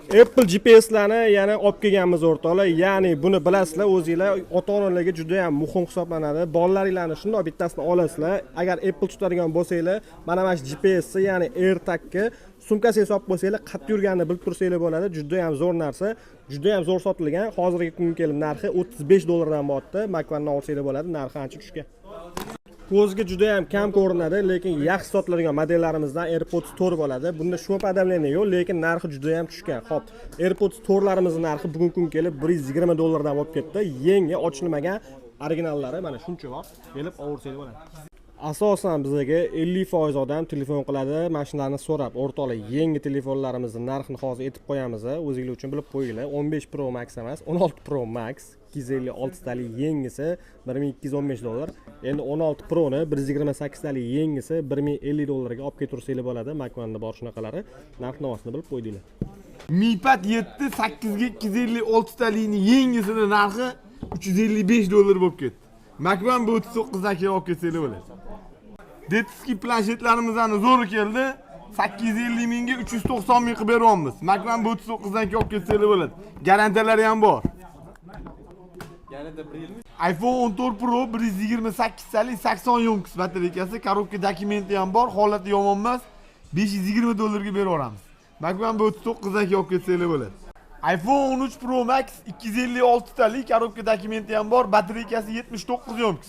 Apple GPS'larni yana olib kelganmiz o'rtoqlar. Ya'ni buni bilasizlar, o'zingizlar ota-onalarga juda ham muhim hisoblanadi. Bolalaringlarni shunday bittasini olasizlar. Agar Apple tutadigan bo'lsanglar, mana shu GPS'ni, ya'ni AirTag'ni sumkasiga solib qo'ysanglar, qattiq yurganini bilib tursanglar bo'ladi. Juda ham zo'r narsa, juda ham zo'r sotilgan. Hozirgi kunga kelib narxi $35 bo'lyapti. Makvandan olsanglar bo'ladi, narxi ancha tushgan. Ko'zga juda ham kam ko'rinadi, lekin yaxshi sotiladigan modellarimizdan AirPods Tour bo'ladi. Bunda shum подавление yo'q, lekin narxi juda ham tushgan. Xo'p, AirPods Tour'larimizning narxi bugungi kunga kelib $120 dan bo'lib ketdi. Yangi ochilmagan originallari mana shuncha bor. Kelib olsangiz bo'ladi. Asosan bizga 50% odam telefon qiladi, mashinalarni so'rab. O'rtoqlar, yangi telefonlarimizning narxini hozir aytib qo'yamiz. O'zingizlar uchun bilib qo'yinglar. 15 Pro Max emas, 16 Pro Max 256 talik yengisi $1215. Endi 16 Pro ni 128 talik yengisi $1050 ga olib ketaversanglar bo'ladi. Makvanda bor shunaqalari. Narx-navosini bilib qo'ydinglar. Mi Pad 7 8 ga 256 talikning yengisini narxi $355 bo'lib ketdi. Makvan bu 39 dan keyin olib ketsanglar bo'ladi. Detski planshetlarimizni zo'ri keldi. 850 mingga 390 ming qilib beryapmiz. Makvan bu 39 dan keyin olib ketsanglar bo'ladi. Garantiyalari ham bor. iPhone 14 Pro 128 talik 80 yonks batareyasi, korobka dokumenti ham bor, holati yomon emas. $520 ga beraveramiz. Makvan bu 39 dan keyin olib ketsanglar bo'ladi. iPhone 13 Pro Max 256 talik, korobka dokumenti ham bor, batareyasi 79 yonks.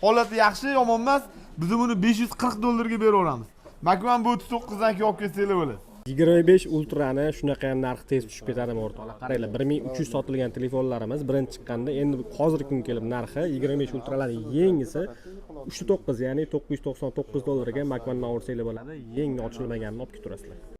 Holati yaxshi, yomon emas. Biz buni $540 ga beraveramiz. Makvan bu 39 dan keyin olib ketsanglar bo'ladi. 25 Ultra'ni shunaqa ham narxi tez tushib ketadi o'rtoqlar. Qaranglar, 1300 sotilgan telefonlarimiz birinchi chiqqanda, endi hozirgi kunga kelib narxi 25 Ultra'larning yengisi 3.9, ya'ni $999 ga Makvandan olsanglar bo'ladi. Yangi ochilmaganini olib ketaverasizlar.